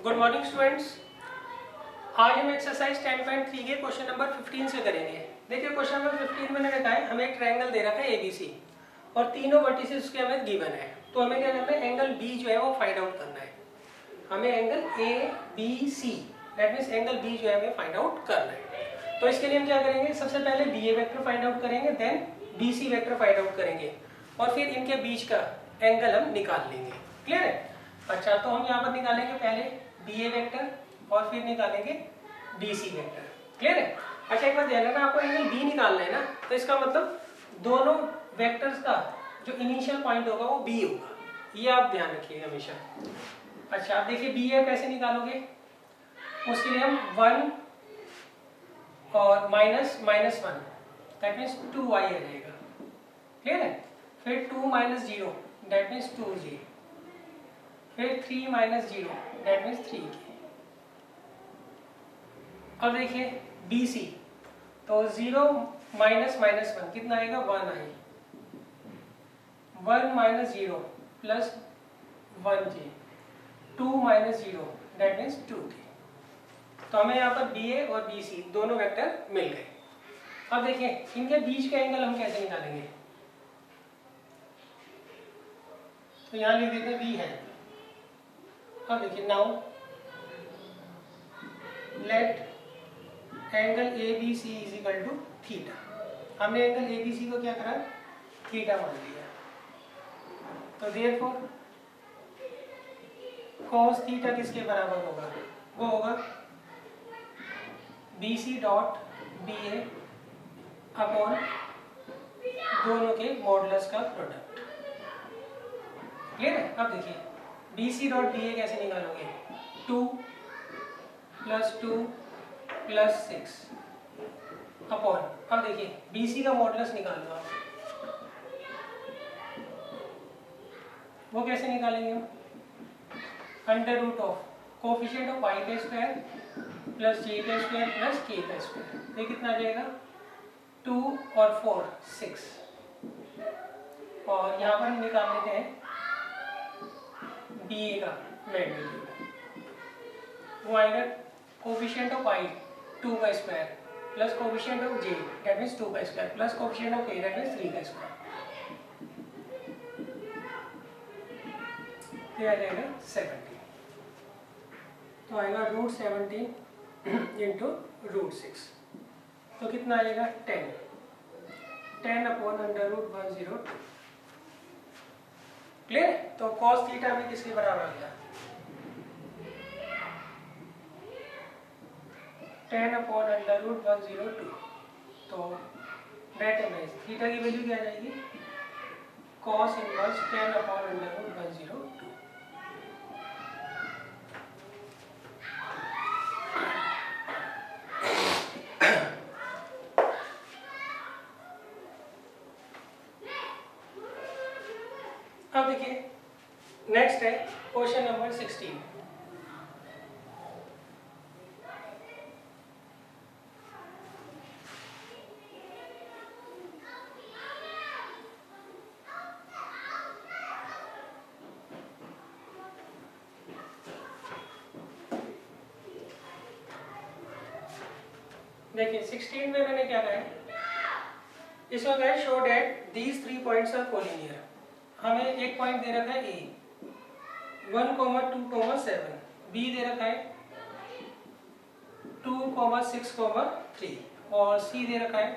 Good morning students. आज हम exercise 10.3 के क्वेश्चन नंबर 15 से करेंगे। देखिए क्वेश्चन नंबर 15 में रखा है, हमें एक ट्रायंगल दे रखा है एबीसी और तीनों वर्टिसेस उसके हमें गिवन है। तो हमें क्या करना है, एंगल बी जो है वो फाइंड आउट करना है। हमें angle A B C that means angle B जो है हमें फाइंड आउट करना है। तो इसके लिए हम क्या करेंगे, सबसे पहले B A vector find out करेंगे, then B C vector find out करेंगे और फिर इनके बीच का एंगल हम निकाल लेंगे। क्लियर है? अच्छा, तो हम यहाँ पर निकालेंगे पहले बी ए वेक्टर और फिर निकालेंगे बी सी वेक्टर। क्लियर है? अच्छा, एक बात ध्यान रखना, आपको एंगल बी निकालना है ना, तो इसका मतलब दोनों वेक्टर्स का जो इनिशियल पॉइंट होगा वो बी होगा, ये आप ध्यान रखिएगा हमेशा। अच्छा, आप देखिए बी ए कैसे निकालोगे, उसके लिए हम 1 और minus minus 1 that means 2y आ जाएगा। क्लियर है? फिर 2 माइनस 0 दैट मीन्स 2j, फिर 3 माइनस 0 दैट मीन्स 3k। अब देखिए बी सी, तो 0 माइनस माइनस 1 कितना आएगा, 1 आएगा। 1 minus 0 plus 1j, 2 minus 0 that means 2k। तो हमें यहाँ पर बी ए और बी सी दोनों वेक्टर मिल गए। अब देखिए इनके बीच का एंगल हम कैसे निकालेंगे, तो यहाँ लिख देते बी है। अब देखिए now let angle A B C is equal to theta. हमने एंगल ए बी सी को क्या करा, थीटा मान लिया। तो देयरफॉर cos थीटा किसके बराबर होगा, वो होगा बी सी डॉट बी ए अपॉन दोनों के मॉडुलस का प्रोडक्ट। क्लियर है? अब देखिए बी सी डॉट बी ए कैसे निकालोगे, 2 प्लस 2 प्लस 6 अपॉन, अब देखिए बी सी का मॉडुलस निकाल लो आप, वो कैसे निकालेंगे हम, under root of coefficient of Y का स्क्वायर प्लस जे का स्क्वायर प्लस के का स्क्वायर। ये कितना आ जाएगा, 2 और 4 6, और यहाँ पर हम निकाल लेते हैं बी ए का मैग्नीट्यूड, वो आएगा कोफिशिएंट ऑफ वाई 2 का square plus coefficient of J that means 2 का स्क्वायर प्लस कोफिशिएंट ऑफ के दैट मीन्स 3 का स्क्वायर। ये आ जाएगा 70, तो आएगा रूट 17 इंटू रूट 6, तो कितना आएगा 10 अपॉन अंडर रूट 102। क्लियर? तो cos थीटा में किसके बराबर आ गया, 10 अपॉन अंडर रूट 102। तो दैट इमेज थीटा की वैल्यू क्या आ जाएगी, cos inverse 10 upon under root 102। अब देखिए नेक्स्ट है क्वेश्चन नंबर 16। देखिए 16 में मैंने क्या कहा है, इसमें कहा है show that these 3 points are collinear. हमें एक पॉइंट दे रखा है ए 1, 2, 7, बी दे रखा है 2, 6, 3 और सी दे रखा है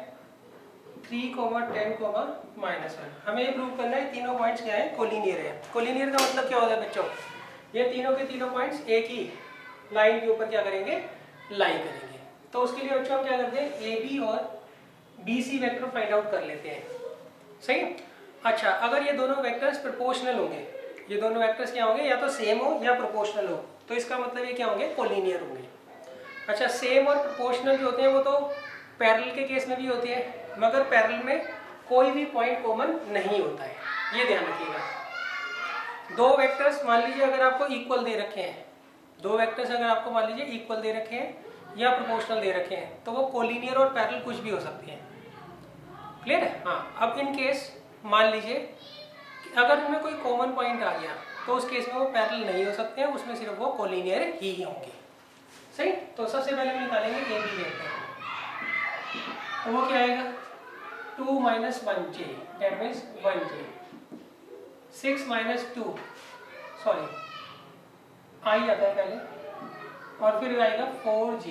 3, 10, -1। हमें ये प्रूव करना है तीनों पॉइंट्स क्या है, कोलिनियर है। कोलिनियर का मतलब क्या होता है बच्चों, ये तीनों के तीनों पॉइंट्स एक ही लाइन के ऊपर क्या करेंगे, लाई करेंगे। तो उसके लिए बच्चों हम क्या करते हैं, ए बी और B C vector find out कर लेते हैं। सही? अच्छा, अगर ये दोनों वेक्टर्स प्रोपोर्शनल होंगे, ये दोनों वेक्टर्स क्या होंगे, या तो सेम हो या प्रोपोर्शनल हो, तो इसका मतलब ये क्या होंगे, कोलिनियर होंगे। अच्छा, सेम और प्रोपोर्शनल जो होते हैं वो तो पैरेलल के केस में भी होते हैं, मगर पैरेलल में कोई भी पॉइंट कॉमन नहीं होता है, ये ध्यान रखिएगा। दो वेक्टर्स मान लीजिए अगर आपको इक्वल दे रखे हैं, दो वेक्टर्स अगर आपको मान लीजिए इक्वल दे रखे हैं या प्रोपोर्शनल दे रखे हैं, तो वो कोलिनियर और पैरेलल कुछ भी हो सकते हैं। क्लियर है? हाँ, अब इन केस मान लीजिए कि अगर उनमें कोई कॉमन पॉइंट आ गया, तो उस केस में वो पैरेलल नहीं हो सकते हैं, उसमें सिर्फ वो कोलिनियर ही होंगे। सही, तो सबसे पहले हम निकालेंगे ए बी वेक्टर। तो वो क्या आएगा 2 minus 1j that means 1j, 6 minus 2 sorry I आता है पहले, और फिर आएगा 4j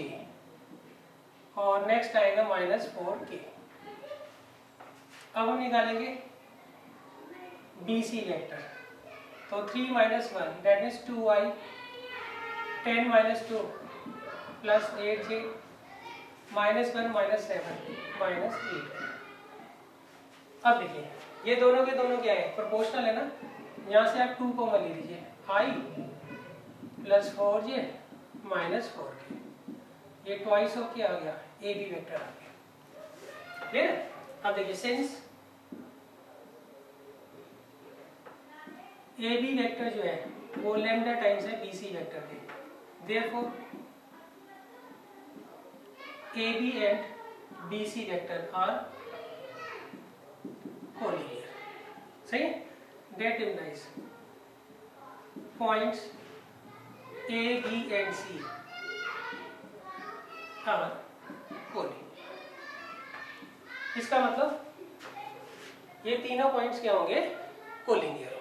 और नेक्स्ट आएगा माइनस 4k। अब हम निकालेंगे BC वेक्टर। तो 3 minus 1 that means 2i, 10 minus 2 plus 8j minus 1 minus 7 minus 8। अब देखिए ये दोनों के दोनों क्या है, प्रोपोर्शनल है ना, यहाँ से आप 2 को ले लीजिए, i plus 4j minus 4k, ये ट्वाइस ऑफ क्या आ गया ए बी वेक्टर आ गया। क्लियर है? अब देखिए सिंस ए बी वेक्टर जो है वो लैम्डा टाइम्स है बी सी वेक्टर के, therefore A B and B C vector are collinear. सही, that implies points A B and C are collinear. इसका मतलब ये तीनों पॉइंट्स क्या होंगे, कोलिनियर होंगे।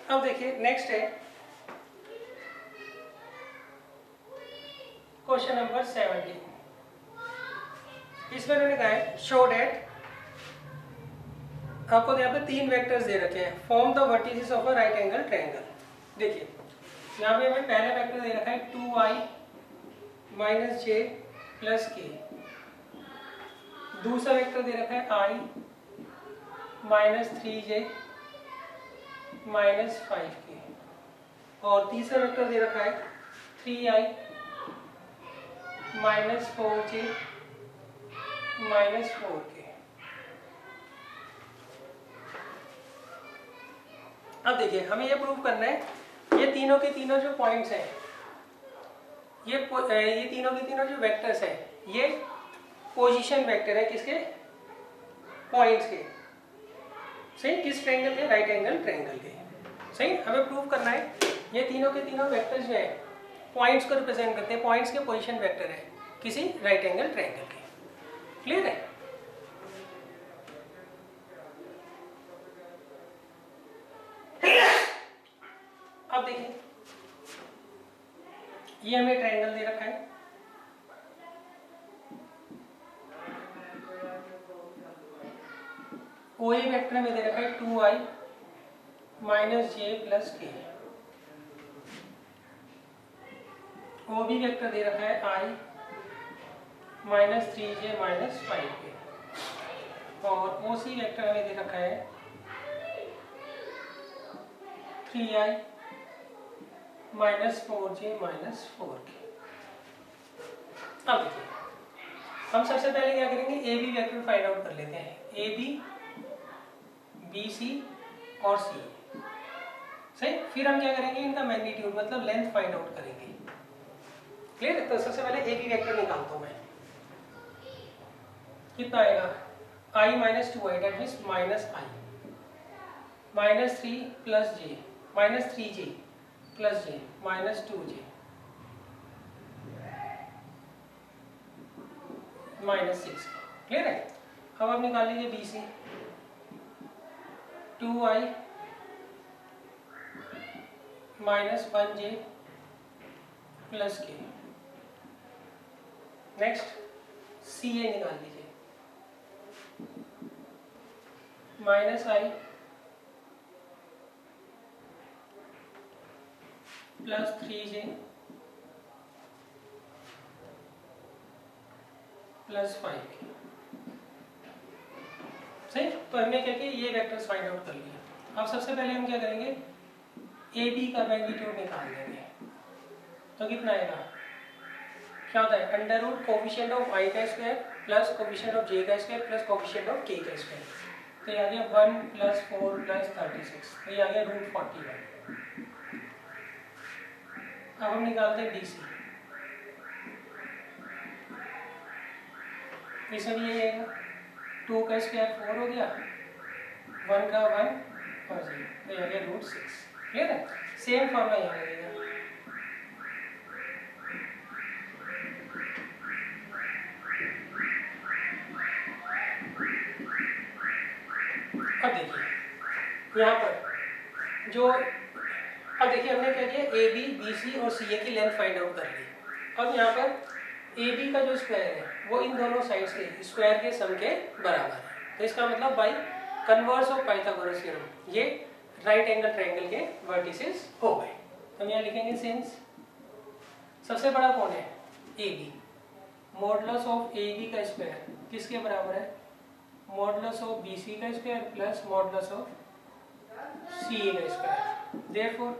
अब देखिए नेक्स्ट है क्वेश्चन नंबर 17। इसमें उन्होंने कहा है शो डेट, आपको यहाँ पे 3 वेक्टर्स दे रखे हैं, form the vertices of a right angle triangle. देखिए यहाँ पे हमें पहला वेक्टर दे रखा है 2i माइनस जे प्लस के, दूसरा वेक्टर दे रखा है i minus 3j minus 5k, और तीसरा वेक्टर दे रखा है 3i minus 4j minus 4k। अब देखिए हमें ये प्रूव करना है, ये तीनों के तीनों जो पॉइंट्स हैं, ये तीनों के तीनों जो वेक्टर्स हैं, ये पोजीशन वेक्टर है किसके, पॉइंट्स के। सही, किस ट्रायंगल के, राइट एंगल ट्रायंगल के। सही, हमें प्रूव करना है ये तीनों के तीनों वेक्टर्स जो है पॉइंट्स को रिप्रेजेंट करते हैं, पॉइंट्स के पोजीशन वेक्टर है किसी राइट एंगल ट्रायंगल के। क्लियर है? अब देखिए ये हमें ट्रायंगल दे रखा है, ओ ए वेक्टर में दे रखा है 2i माइनस जे प्लस के, ओ बी वेक्टर दे रखा है i minus 3j minus 5k, और ओ सी वेक्टर हमें दे रखा है 3i minus 4j minus 4k। अब देखिए हम सबसे पहले क्या करेंगे, A B vector find out कर लेते हैं, ए बी बी सी और सी। सही, फिर हम क्या करेंगे, इनका मैग्नीट्यूड मतलब लेंथ फाइंड आउट करेंगे। क्लियर है? तो सबसे पहले ए बी वेक्टर निकालता हूं मैं, कितना आएगा i minus 2i that means minus i minus 3 plus j minus 3j plus j minus 2j minus 6। Clear है? अब आप निकाल लीजिए B C, 2i minus 1j plus K. Next C A निकाल लीजिए, minus i plus 3j plus 5k। सही, तो हमने क्या किया, ये वेक्टर्स फाइंड आउट कर लिया। अब सबसे पहले हम क्या करेंगे, ए बी का मैग्नीट्यूड निकाल देंगे। तो कितना आएगा, क्या होता है, under root coefficient of i का square plus coefficient of j का square plus coefficient of k का स्क्वायर। तो ये आ गया 1 + 4 + 36, तो ये आ गया √41। अब हम निकालते हैं BC, इसमें भी यही आएगा, 2 का स्क्वायर 4 हो गया, 1 का 1 और 0, तो ये आ गया √6। क्लियर है? सेम फॉर्मूला यहाँ लगेगा। अब देखिए यहाँ पर जो, अब देखिए हमने क्या किया, AB, BC और CA की लेंथ फाइंड आउट कर ली। अब यहाँ पर AB का जो स्क्वायर है वो इन दोनों साइड्स के स्क्वायर के सम के बराबर है, तो इसका मतलब by converse of Pythagoras theorem ये राइट एंगल ट्रायंगल के वर्टिसेस हो गए। तो हम यहाँ लिखेंगे सिंस सबसे बड़ा कौन है, AB, मॉडुलस ऑफ AB का स्क्वायर किसके बराबर है, मॉडुलस ऑफ BC का square plus modulus of CA का square. Therefore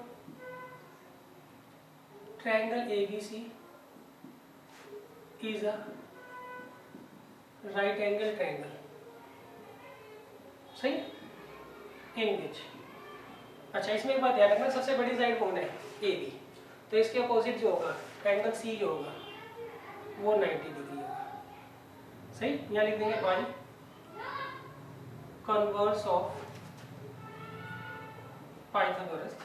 triangle ABC is a right angle triangle, सही, इन विच, अच्छा इसमें एक बात ध्यान रखना, सबसे बड़ी साइड कौन है, AB, तो इसके अपोजिट जो होगा ट्रायंगल C जो होगा वो 90 डिग्री होगा, सही। यहाँ लिख देंगे बाई कन्वर्स ऑफ पाइथागोरस।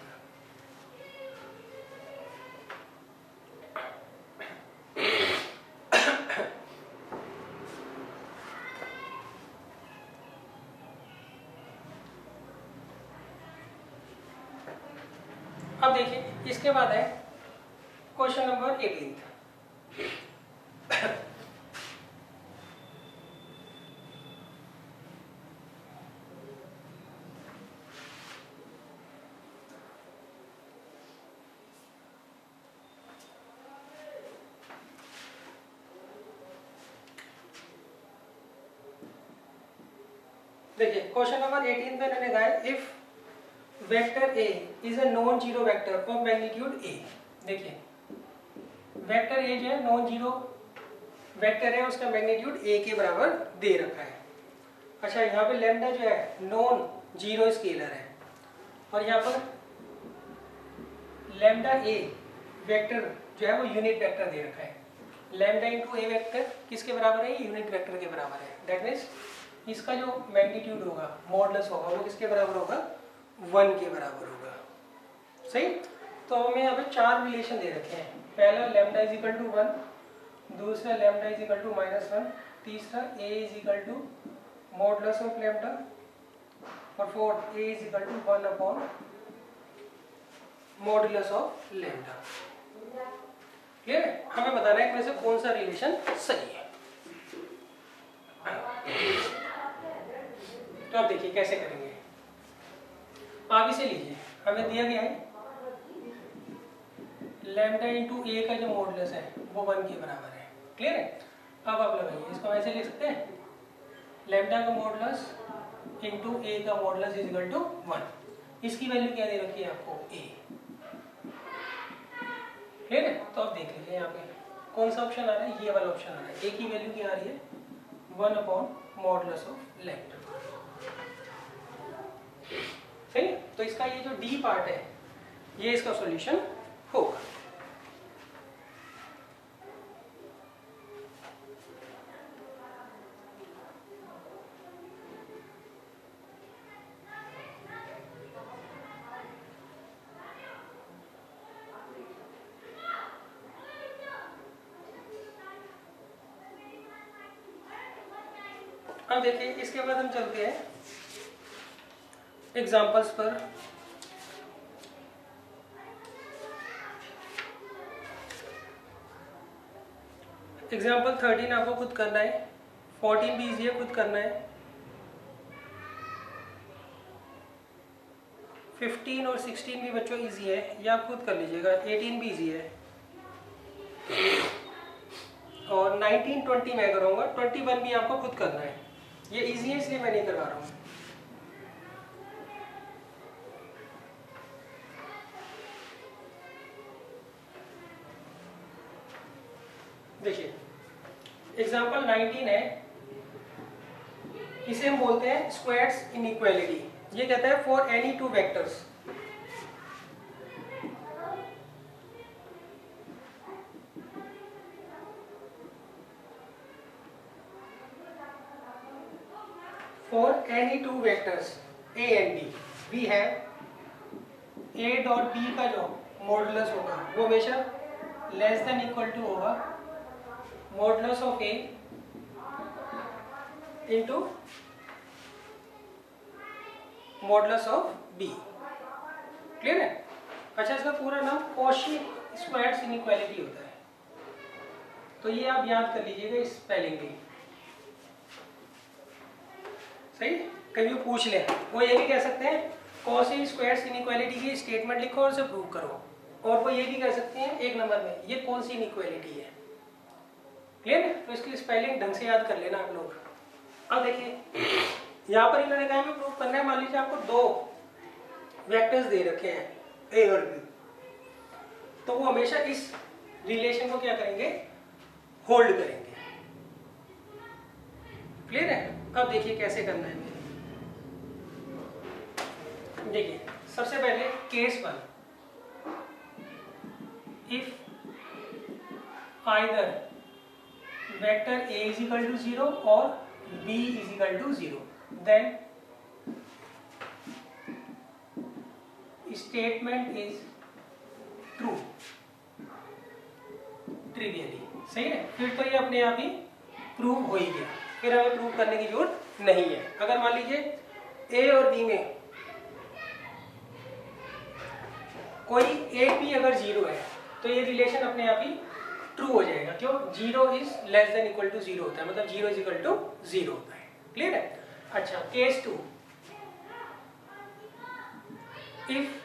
अब देखिए इसके बाद है क्वेश्चन नंबर 18। देखिए क्वेश्चन नंबर 18 पे मैंने कहा है if vector A is a non zero vector of magnitude A। देखिए वेक्टर A जो है नॉन जीरो वेक्टर है, उसका मैग्नीट्यूड A के बराबर दे रखा है। अच्छा यहाँ पे लैम्डा जो है नॉन जीरो स्केलर है, और यहाँ पर लैम्डा A वेक्टर जो है वो यूनिट वेक्टर दे रखा है। लैम्डा इंटू A वेक्टर किसके बराबर है, यूनिट वेक्टर के बराबर है। दैट मीन्स इसका जो मैग्नीट्यूड होगा, मॉडुलस होगा, वो किसके बराबर होगा, 1 के बराबर होगा, सही। तो हमें यहाँ पे 4 रिलेशन दे रखे हैं। पहला लैम्डा इज इक्वल टू 1, दूसरा लैम्डा इज इक्वल टू -1, तीसरा a is equal to modulus of lambda, और fourth a is equal to 1 upon modulus of lambda. Clear है? हमें बताना है कि कौन सा रिलेशन सही है। तो अब देखिए कैसे करेंगे, आप इसे लीजिए, हमें दिया गया है लैम्डा इंटू ए का जो मॉडुलस है वो 1 के बराबर है। क्लियर है? अब आप लगाइए, इसको ऐसे लिख सकते हैं लैम्डा का मॉडुलस इंटू ए का मॉडुलस इज इक्वल टू 1। इसकी वैल्यू क्या दे रखी है आपको, ए। क्लियर है? तो आप देख लीजिए यहाँ पे कौन सा ऑप्शन आ रहा है, ये वाला ऑप्शन आ रहा है। ए की वैल्यू क्या आ रही है, 1 अपॉन मॉडुलस ऑफ लैम्डा। सही। तो इसका ये जो डी पार्ट है ये इसका सॉल्यूशन होगा। अब देखिए इसके बाद हम चलते हैं एग्जाम्पल्स पर। एग्जाम्पल 13 आपको खुद करना है, 14 भी इजी है, खुद करना है। 15 और 16 भी बच्चों इजी है, ये आप खुद कर लीजिएगा। 18 भी इजी है, और 19 20 मैं कराऊंगा। 21 भी आपको खुद करना है। ये इजी है इसलिए मैं नहीं करवा रहा हूँ। देखिए एग्जाम्पल 19 है, इसे हम बोलते हैं स्क्वायर्स इनइक्वालिटी। ये कहता है for any two vectors, for any two vectors a and b, we have a dot b का जो मॉडुलस होगा वो हमेशा लेस देन इक्वल टू होगा modulus of a into modulus of b। Clear है? अच्छा, इसका पूरा नाम कॉशी स्क्वायर्स इनइक्वालिटी होता है, तो ये आप याद कर लीजिएगा इस स्पेलिंग भी। सही, कभी पूछ ले वो ये भी कह सकते हैं कॉशी स्क्वायर्स इनइक्वालिटी की स्टेटमेंट लिखो और उसे प्रूव करो, और वो ये भी कह सकते हैं एक नंबर में ये कौन सी इनइक्वालिटी है। क्लियर है? तो इसकी स्पेलिंग ढंग से याद कर लेना आप लोग। अब देखिए यहाँ पर इन्होंने कहा हमें प्रूव करना है, मान लीजिए आपको दो वेक्टर्स दे रखे हैं ए और बी, तो वो हमेशा इस रिलेशन को क्या करेंगे, होल्ड करेंगे। क्लियर है? अब देखिए कैसे करना है। देखिए सबसे पहले case 1, if either vector a is equal to 0 और b is equal to 0, then statement is true. Trivially सही है, फिर तो ये अपने आप ही प्रूव हो ही गया, फिर हमें प्रूव करने की जरूरत नहीं है। अगर मान लीजिए a और b में कोई एक भी अगर 0 है तो ये रिलेशन अपने आप ही ट्रू हो जाएगा। क्यों? 0 is less than equal to 0 होता है, मतलब 0 इज इक्वल टू 0 होता है। क्लियर है? अच्छा, केस 2, इफ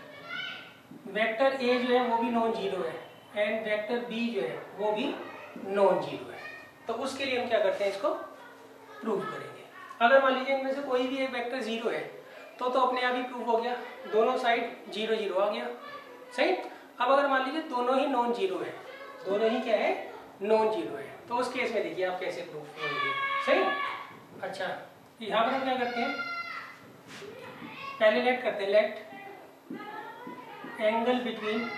वेक्टर a जो है वो भी नॉन जीरो है एंड वेक्टर b जो है वो भी नॉन जीरो है, तो उसके लिए हम क्या करते हैं, इसको प्रूव करेंगे। अगर मान लीजिए इनमें से कोई भी एक वेक्टर 0 है तो अपने आप ही प्रूव हो गया, दोनों साइड 0 0 आ गया। सही। अब अगर मान लीजिए दोनों ही नॉन जीरो है, दोनों ही क्या है, नॉन जीरो है, तो उस केस में देखिए आप कैसे प्रूव करेंगे। सही। अच्छा, यहाँ पर हम क्या करते हैं, पहले लेट करते हैं, let angle between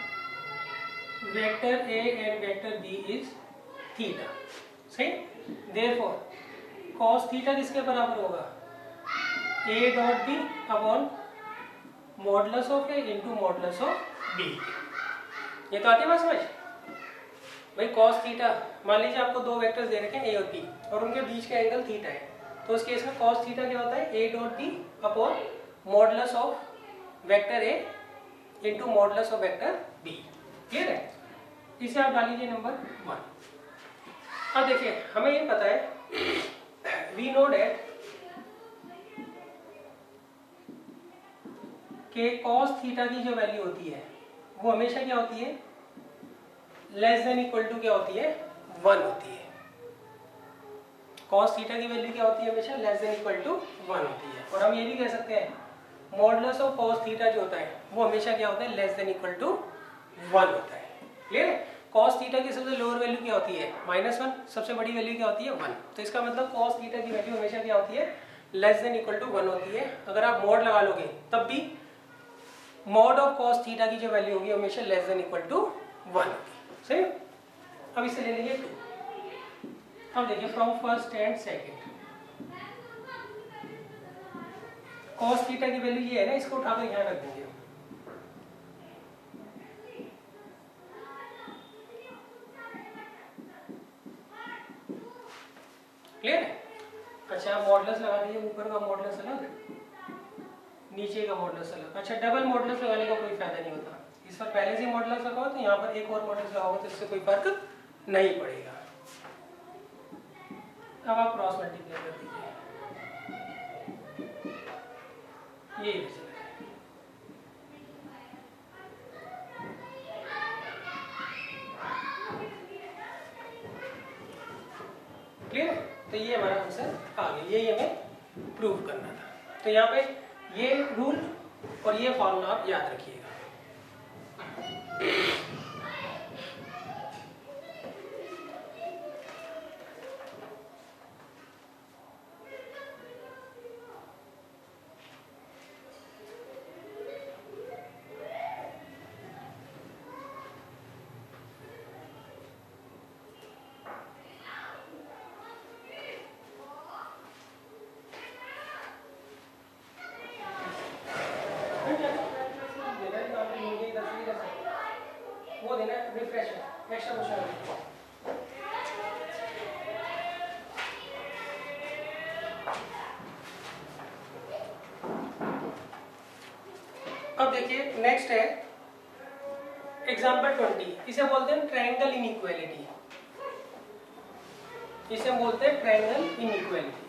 vector A and vector B is theta. सही। देयरफॉर cos थीटा किसके बराबर होगा, a dot B upon modulus of a into modulus of b। ये तो आती है बात समझ भाई। cos थीटा, मान लीजिए आपको दो वेक्टर्स दे रखे हैं a और b और उनके बीच का एंगल थीटा है, तो उस केस में cos थीटा क्या होता है, a dot b upon modulus of vector a into modulus of vector b। Clear है? इसे आप डाल लीजिए नंबर 1। अब देखिए हमें ये पता है, वी नो डेट कि cos थीटा की जो वैल्यू होती है वो हमेशा क्या होती है, लेस देन इक्वल टू क्या होती है, 1 होती है। cos थीटा की वैल्यू क्या होती है, हमेशा लेस देन इक्वल टू 1 होती है। और हम ये भी कह सकते हैं मॉडुलस ऑफ cos थीटा जो होता है वो हमेशा क्या होता है, लेस देन इक्वल टू 1 होता है। क्लियर है? cos थीटा की सबसे लोअर वैल्यू क्या होती है, -1, सबसे बड़ी वैल्यू क्या होती है, 1। तो इसका मतलब cos थीटा की वैल्यू हमेशा क्या होती है, लेस देन इक्वल टू 1 होती है। अगर आप मॉड लगा लोगे तब भी मॉड ऑफ cos थीटा की जो वैल्यू होगी हमेशा लेस देन इक्वल टू 1 होगी। सही। अब इसे ले लेंगे 2। अब देखिए from first and second, cos theta की वैल्यू ये है ना, इसको उठाकर यहाँ रख देंगे। क्लियर है? अच्छा, मॉडुलस लगा दीजिए, ऊपर का मॉडुलस अलग, नीचे का मॉडुलस अलग। अच्छा, डबल मॉडुलस लगाने का कोई फायदा नहीं होता, इस पर पहले से मॉडुलस लगाओ तो यहाँ पर एक और मॉडुलस लगाओगे तो इससे कोई फर्क नहीं पड़ेगा। अब आप क्रॉस मल्टीप्लाई कर दीजिए, ये क्लियर। तो ये हमारा आंसर आ गया, यही हमें प्रूव करना था। तो यहाँ पे ये रूल और ये फॉर्मूला आप याद रखिएगा। वो देना रिफ्रेश एक्स्ट्रा क्वेश्चन। अब देखिए नेक्स्ट है एग्जाम्पल 20। इसे बोलते हैं ट्रायंगल इनइक्वालिटी। इसे हम बोलते हैं ट्रायंगल इनइक्वालिटी।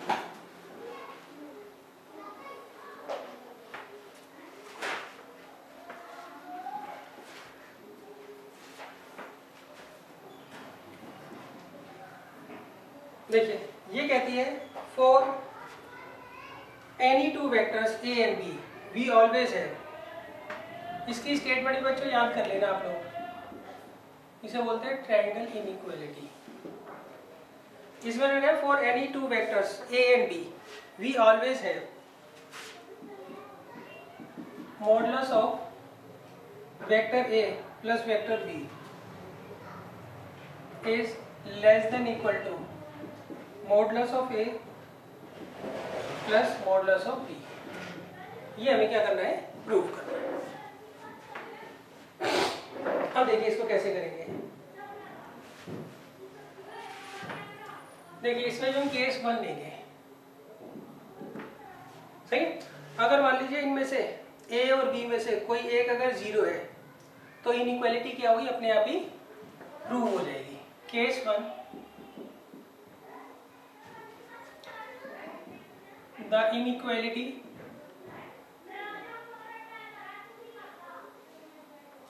देखिए ये कहती है for any two vectors A and B we always है। इसकी स्टेटमेंट बच्चों याद कर लेना आप लोग। इसे बोलते हैं ट्रायंगल इनइक्वालिटी। इसमें है for any two vectors A and B we always है modulus of vector A plus vector B is less than equal to modulus of A plus modulus of B. ये हमें क्या करना है, प्रूव करना है। अब देखिए इसको कैसे करेंगे। देखिए इसमें जो हम केस 1 लेंगे, सही। अगर मान लीजिए इनमें से ए और बी में से कोई एक अगर 0 है तो इनइक्वालिटी क्या होगी, अपने आप ही प्रूव हो जाएगी। केस 1 द इनइक्वालिटी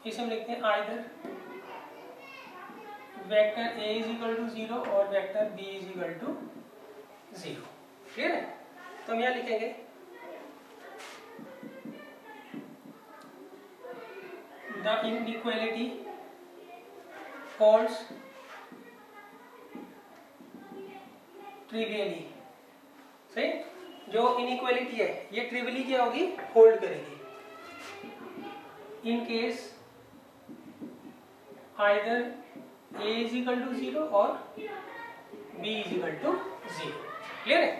इसे हम लिखते हैं either vector A is equal to 0 और vector B is equal to 0। Clear है? तो हम यहाँ लिखेंगे द इनइक्वालिटी होल्ड्स ट्रिवियली। सही, जो इनइक्वालिटी है ये ट्रिवियली क्या होगी, होल्ड करेगी in case either a is equal to 0 और b is equal to 0। Clear है?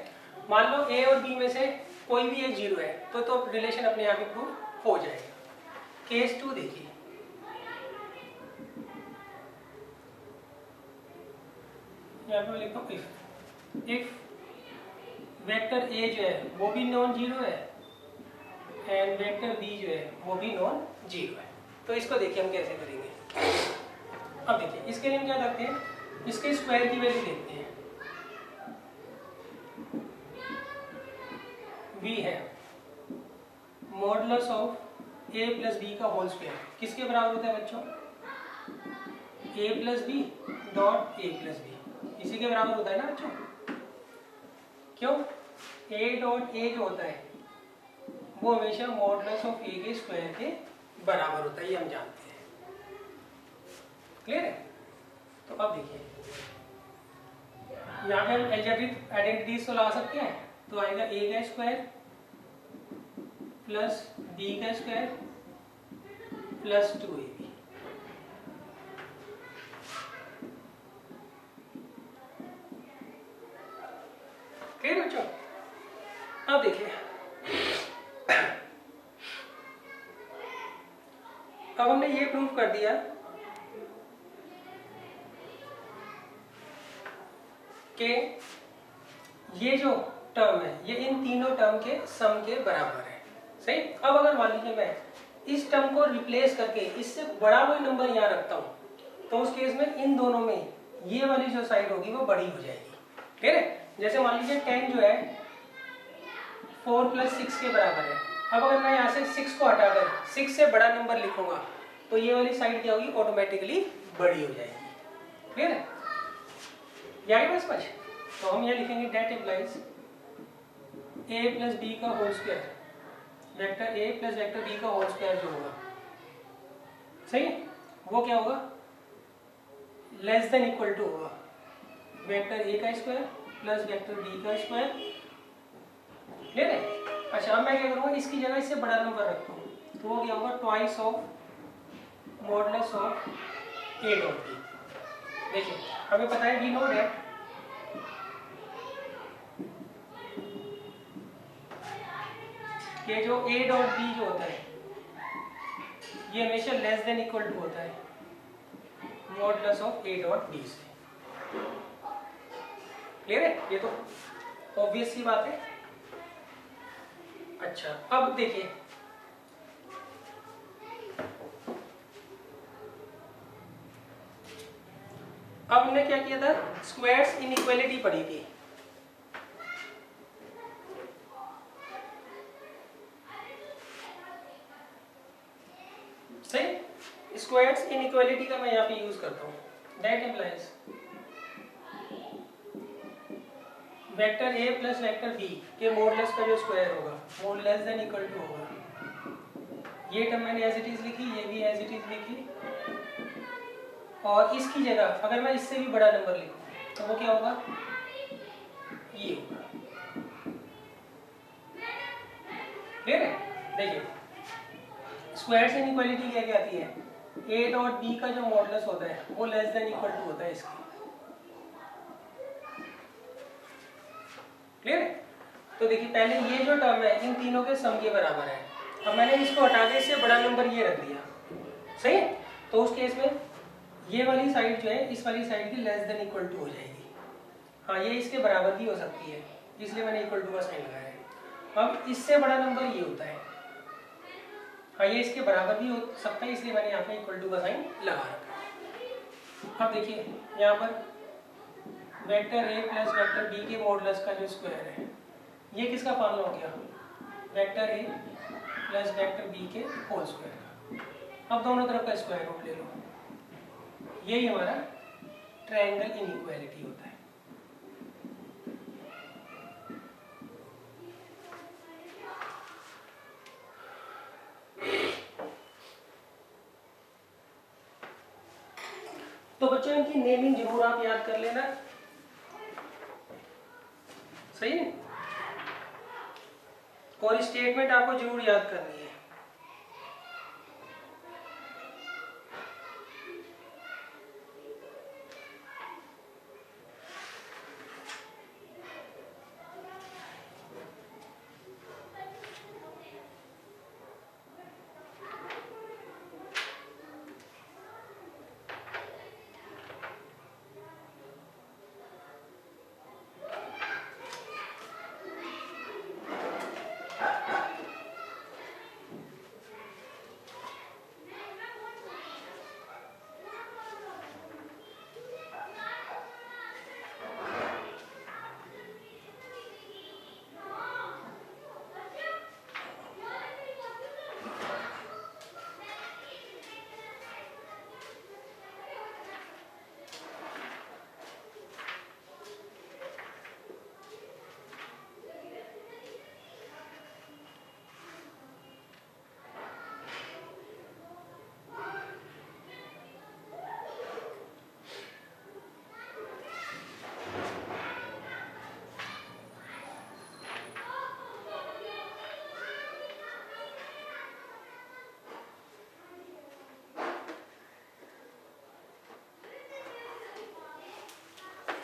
मान लो a और b में से कोई भी एक 0 है तो रिलेशन अपने आप ही प्रूव हो जाएगा। केस 2 देखिए, यहाँ पे लिखो इफ वेक्टर a जो है वो भी नॉन जीरो है एंड वेक्टर b जो है वो भी नॉन जीरो है। तो इसको देखिए हम कैसे करेंगे। अब देखिए इसके लिए हम क्या करते हैं, इसके स्क्वायर की वैल्यू देखते हैं। v है modulus of a plus B का होल स्क्वायर किसके बराबर होता है बच्चों, a plus B dot a plus B, इसी के बराबर होता है ना बच्चों। क्यों, a डॉट a जो होता है वो हमेशा मॉडुलस ऑफ a के स्क्वायर के बराबर होता है, ये हम जानते हैं। क्लियर है? तो अब देखिए यहाँ पे हम अलजेब्रिक आइडेंटिटीज तो ला सकते हैं। तो आएगा a का स्क्वायर प्लस b का स्क्वायर प्लस 2ab। क्लियर बच्चों? अब देखिए अब हमने ये प्रूव कर दिया कि ये जो टर्म है ये इन तीनों टर्म के सम के बराबर है। सही। अब अगर मान लीजिए मैं इस टर्म को रिप्लेस करके इससे बड़ा कोई नंबर यहाँ रखता हूँ तो उस केस में इन दोनों में ये वाली जो साइड होगी वो बड़ी हो जाएगी। ठीक है? जैसे मान लीजिए 10 जो है 4 प्लस 6 के बराबर है। अब अगर मैं यहाँ से 6 को हटाकर 6 से बड़ा नंबर लिखूंगा तो ये वाली साइड क्या होगी, ऑटोमेटिकली बड़ी हो जाएगी। क्लियर है? यानी बस समझ। तो हम यहाँ लिखेंगे that implies a plus B का whole square vector a plus vector b का होल स्क्वायर जो होगा, सही, वो क्या होगा, लेस देन इक्वल टू होगा वेक्टर a का स्क्वायर प्लस वेक्टर b का स्क्वायर। क्लियर है? अच्छा अब मैं क्या करूँगा, इसकी जगह इससे बड़ा नंबर रखता हूँ तो वो क्या होगा, twice of modulus of a dot b। देखिए हमें पता है वी नो दैट कि जो a डॉट b जो होता है ये हमेशा लेस देन इक्वल टू होता है modulus of A dot B से। क्लियर है? ये तो ऑब्वियस सी बात है। अच्छा, अब देखिए अब हमने क्या किया था, स्क्वायर्स इनइक्वालिटी पढ़ी थी। सही, स्क्वायर्स इनइक्वालिटी का मैं यहाँ पे यूज करता हूँ। That implies vector A plus vector B के मॉडुलस का जो स्क्वायर होगा वो लेस देन इक्वल टू होगा। ये टर्म मैंने एज इट इज लिखी, ये भी एज इट इज लिखी, और इसकी जगह अगर मैं इससे भी बड़ा नंबर लिखूं तो वो क्या होगा, ये होगा। क्लियर है? देखिए स्क्वायर्स इनइक्वालिटी क्या कहती है, ए डॉट बी का जो मॉडुलस होता है वो लेस देन इक्वल टू होता है इसकी। क्लियर है? तो देखिए पहले ये जो टर्म है इन तीनों के सम के बराबर है। अब मैंने इसको हटा के इससे बड़ा नंबर ये रख दिया, सही है? तो उस केस में ये वाली साइड जो है इस वाली साइड की लेस देन इक्वल टू हो जाएगी। हाँ, ये इसके बराबर भी हो सकती है, इसलिए मैंने इक्वल टू का साइन लगाया है। अब इससे बड़ा नंबर ये होता है, हाँ ये इसके बराबर भी हो सकता है, इसलिए मैंने यहाँ पे इक्वल टू का साइन लगा रखा है। अब देखिए यहाँ पर vector A plus vector B के मॉडुलस का जो स्क्वायर है ये किसका फॉर्मूला हो गया, vector A plus vector B के होल स्क्वायर का। अब दोनों तरफ का स्क्वायर रूट ले लो, यही हमारा ट्रायंगल इनइक्वालिटी होता है। तो बच्चों इनकी नेमिंग जरूर आप याद कर लेना, सही है? और स्टेटमेंट आपको जरूर याद करनी है।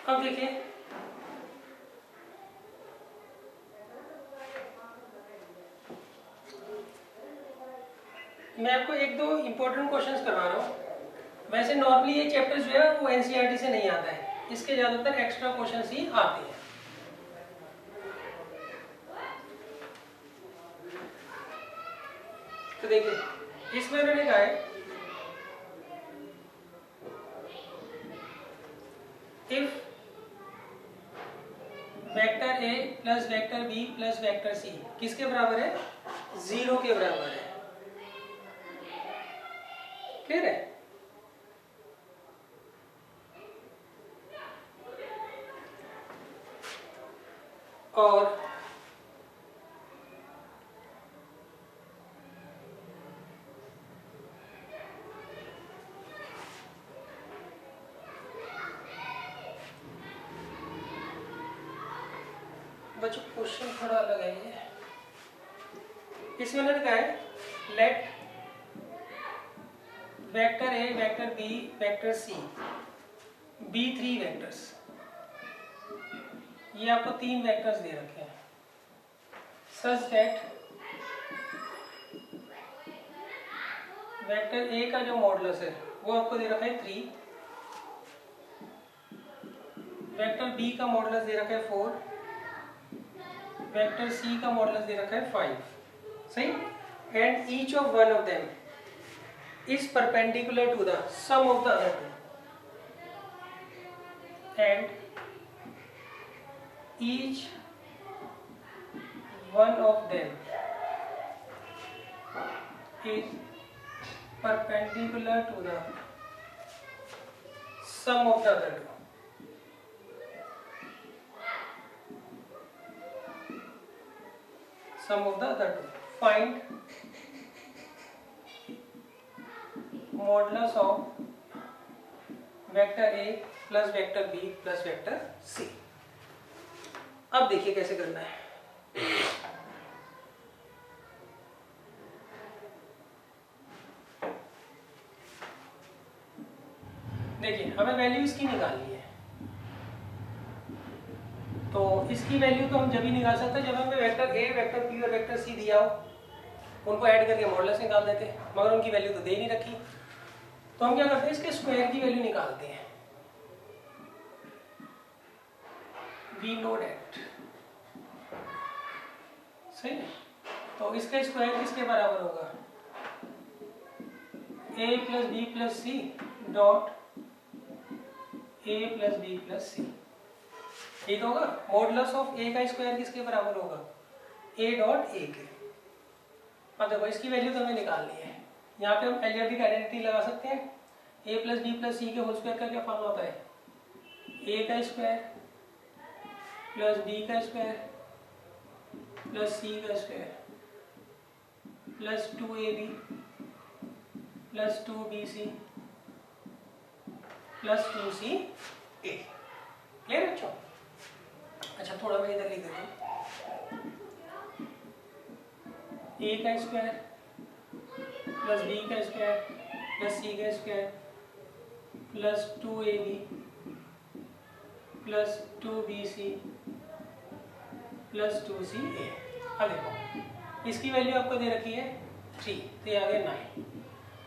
अब देखिए मैं आपको एक दो इंपॉर्टेंट क्वेश्चंस करवा रहा हूँ। वैसे नॉर्मली ये चैप्टर्स जो है वो एनसीईआरटी से नहीं आता है, इसके ज्यादातर एक्स्ट्रा क्वेश्चंस ही आते हैं। तो देखिए इसमें उन्होंने कहा है if vector A plus vector B plus vector C किसके बराबर है, 0 के बराबर है। क्लियर है? और बच्चों क्वेश्चन थोड़ा अलग है ये, इसमें उन्होंने कहा है let vector A vector B vector C be 3 vectors, ये आपको 3 वेक्टर्स दे रखे हैं सच दैट वेक्टर ए का जो मॉडुलस है वो आपको दे रखा है 3 वेक्टर बी का मॉडुलस दे रखा है 4, वेक्टर सी का मॉडुलस दे रखा है 5, सही, and each of one of them is perpendicular to the sum of the other two, and each one of them is perpendicular to the sum of the other two. Sum of the other two. Find modulus of vector A plus vector B plus vector C. अब देखिए कैसे करना है। देखिए हमें value इसकी निकालनी है, तो इसकी वैल्यू तो हम जब ही निकाल सकते हैं जब हमें वेक्टर ए, वेक्टर बी और वेक्टर सी दिया हो, उनको ऐड करके मॉडुलस निकाल देते हैं, मगर उनकी वैल्यू तो दे नहीं रखी, तो हम क्या करते हैं इसके स्क्वायर की वैल्यू निकालते हैं। वी नो दैट, सही है, तो इसका स्क्वायर किसके बराबर होगा, A plus B plus C dot a plus B plus C, ठीक होगा। मॉडुलस ऑफ a का स्क्वायर किसके बराबर होगा, a डॉट a के। अब देखो इसकी वैल्यू तो हमें निकालनी है, यहाँ पे हम एलजेब्रिक आइडेंटिटी लगा सकते हैं। a प्लस बी प्लस सी के होल स्क्वायर का क्या फॉर्मूला होता है, a का स्क्वायर प्लस b का स्क्वायर प्लस c का square plus 2ab plus 2bc plus 2ca। Clear बच्चों? अच्छा थोड़ा मैं इधर लिख देता हूँ, a का स्क्वायर प्लस b का स्क्वायर प्लस c का square plus 2ab plus 2bc plus 2ca। अब देखो इसकी वैल्यू आपको दे रखी है 3, तो ये आ गया 9,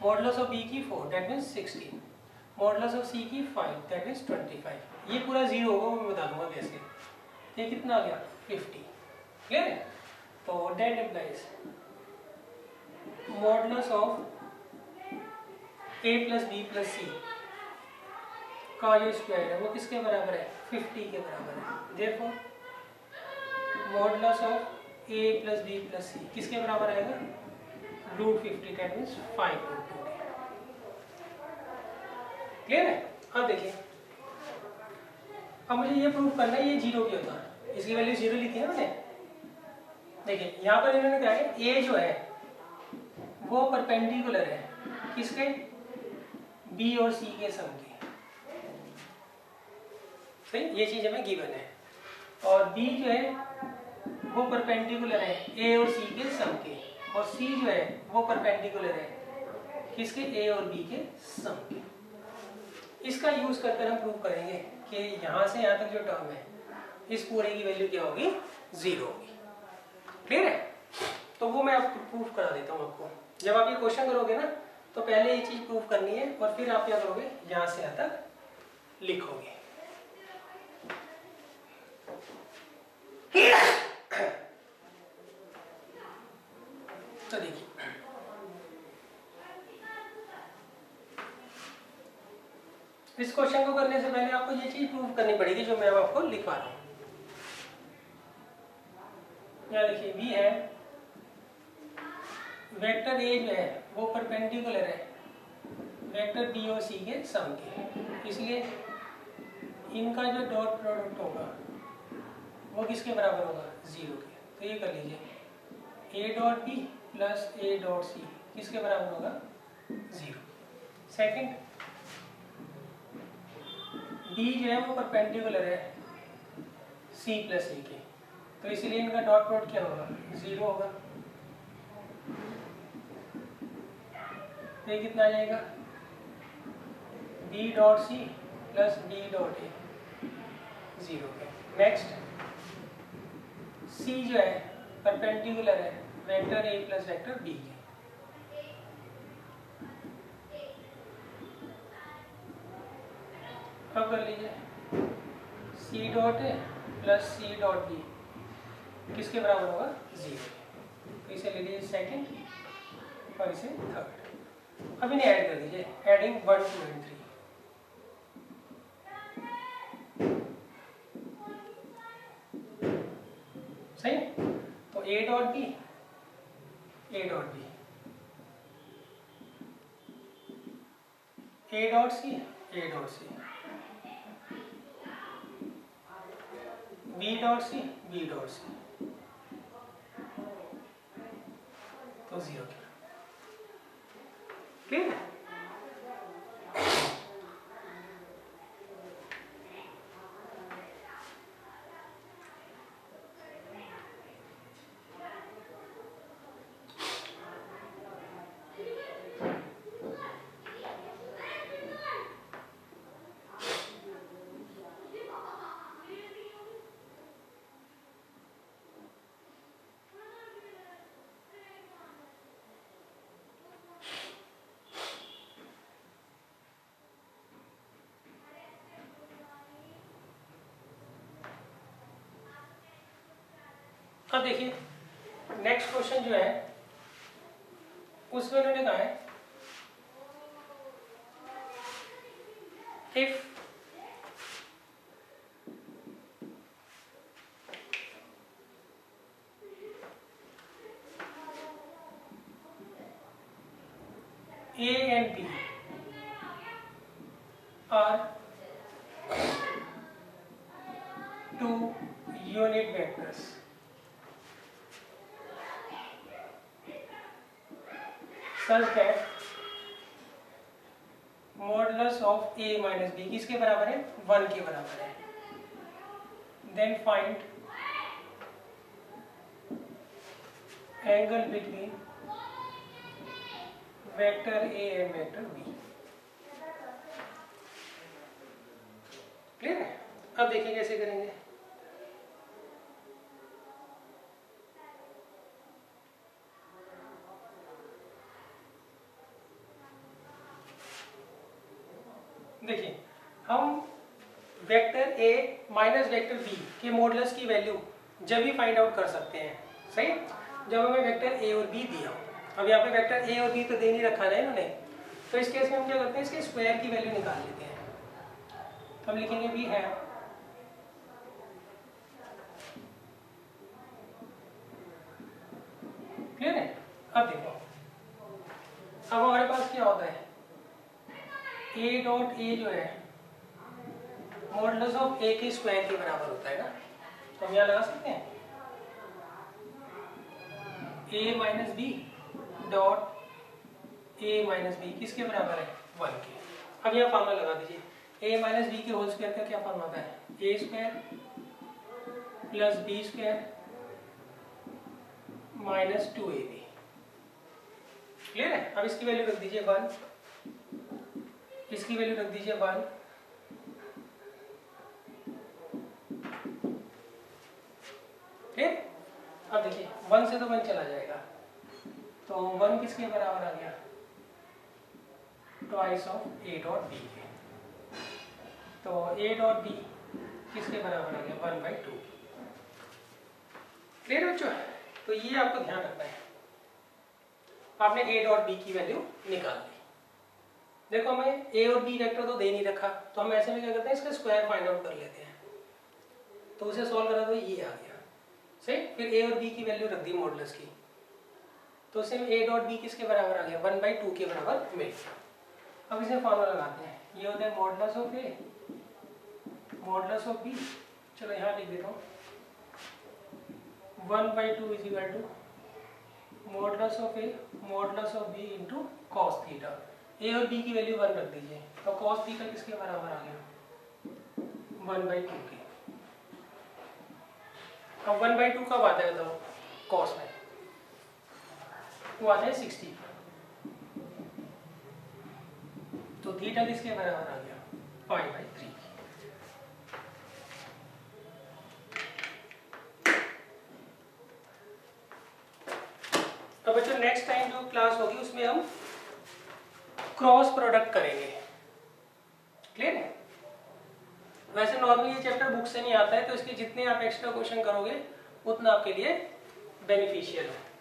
मॉडुलस ऑफ b की 4 that means 16, modulus of c की 5 दैट मीन्स 25। ये पूरा जीरो होगा, वो मैं बता दूंगा कैसे। ये कितना आ गया 50, क्लियर है। तो that implies modulus of a plus B plus C का जो स्क्वायर है वो किसके बराबर है, 50 के बराबर है। Therefore modulus of a plus B plus C किसके बराबर आएगा, √50 दैट मीन्स 5√2। क्लियर है। अब देखिए अब मुझे ये प्रूव करना है ये जीरो क्यों था, इसकी वैल्यू जीरो ली थी ना मैंने। देखिए यहाँ पर इन्होंने क्या है, ए जो है वो परपेंडिकुलर है किसके, बी और सी के सम के, सही, ये चीज हमें गिवन है। और बी जो है वो परपेंडिकुलर है ए और सी के सम के, और सी जो है वो परपेंडिकुलर है किसके, ए और बी के सम के। इसका यूज करकर हम प्रूव करेंगे कि यहाँ से यहाँ तक जो टर्म है इस पूरे की वैल्यू क्या होगी, 0 होगी। क्लियर है। तो वो मैं आपको प्रूफ करा देता हूँ आपको। जब आप ये क्वेश्चन करोगे ना तो पहले ये चीज प्रूफ करनी है और फिर आप क्या करोगे, यहाँ से यहाँ तक लिखोगे। तो देखिए इस क्वेश्चन को करने से पहले आपको ये चीज प्रूव करनी पड़ेगी जो मैं अब आपको लिखवा रहा हूँ। यहाँ देखिए v है, वेक्टर a जो है वो परपेंडिकुलर है वेक्टर b और c के सम के, इसलिए इनका जो डॉट प्रोडक्ट होगा वो किसके बराबर होगा, 0 के। तो ये कर लीजिए a dot b plus a dot c किसके बराबर होगा, 0। सेकंड b जो है वो परपेंडिकुलर है c प्लस a के, तो इसीलिए इनका डॉट प्रोडक्ट क्या होगा, 0 होगा। ये कितना आ जाएगा, b dot c plus b dot a, 0 के। नेक्स्ट c जो है परपेंडिकुलर है vector a plus vector b के, अब कर लीजिए c C dot A plus C dot B किसके बराबर होगा? 0। तो इसे ले लीजिए सेकंड और इसे थर्ड। अब इन्हें ऐड कर दीजिए, एडिंग 1 2 एंड 3। सही। तो A dot B, A dot B, A dot C, A dot C, B dot C, B dot C, तो 0 क्लियर है? अब देखिए नेक्स्ट क्वेश्चन जो है उसमें उन्होंने कहा है इफ A and B are two unit vectors such that modulus of A minus B किसके बराबर है? 1 के बराबर है। Then find angle between vector A and vector B। Clear है? अब देखिए कैसे करेंगे। देखिए हम vector A minus vector B के मॉडुलस की वैल्यू जब भी फाइंड आउट कर सकते हैं। सही, जब हमें वेक्टर A और B दिया हो। अब यहाँ पे वेक्टर A और B तो दे नहीं रखा है इन्होंने, तो इस केस में हम क्या करते हैं, इसके स्क्वायर की वैल्यू निकाल लेते हैं। तो हम लिखेंगे वी हैव क्लियर है? अब देखो, अब हमारे पास क्या होता है, ए डॉट ए जो है मॉडुलस ऑफ ए के स्क्वायर के बराबर होता है ना। तो हम यहाँ लगा सकते हैं A minus B dot A minus B किसके बराबर है? 1 के। अब यहाँ फार्मूला लगा दीजिए, ए माइनस बी के होल स्क्वायर का क्या फार्मूला होता है? A square plus B square minus 2ab। Clear है? अब इसकी वैल्यू रख दीजिए 1, इसकी वैल्यू रख दीजिए 1, ठीक। अब देखिए 1 से तो 1 चला जाएगा, तो 1 किसके बराबर आ गया? Twice of A dot B के। तो ए डॉट बी किसके बराबर आ गया? 1/2। क्लियर बच्चों? तो ये आपको ध्यान रखना है। आपने ए डॉट बी की वैल्यू निकाल ली। देखो हमें ए और बी वेक्टर तो दे नहीं रखा, तो हम ऐसे में क्या करते हैं, इसका स्क्वायर फाइंड आउट कर लेते हैं। तो उसे सॉल्व करा तो ये आ गया। सही, फिर ए और बी की वैल्यू रख दी मॉडुलस की, तो उससे ए डॉट बी किसके बराबर आ गया? 1/2 के बराबर मिल गया। अब इसे फॉर्मूला लगाते हैं, ये होता है modulus of A modulus of B. चलो यहाँ लिख देता हूँ 1/2 is equal to modulus of A modulus of B into cos theta. A और बी की वैल्यू 1 रख दीजिए, तो कॉस थीटा किसके बराबर आ गया? 1/2 के। अब 1/2 कब आता है बताओ? कॉस में वो आता है 60। तो थीटा किसके बराबर आ गया? π/3। तो बच्चों नेक्स्ट टाइम जो क्लास होगी उसमें हम क्रॉस प्रोडक्ट करेंगे। क्लियर है? वैसे नॉर्मली ये चैप्टर बुक से नहीं आता है, तो इसके जितने आप एक्स्ट्रा क्वेश्चन करोगे उतना आपके लिए बेनिफिशियल है।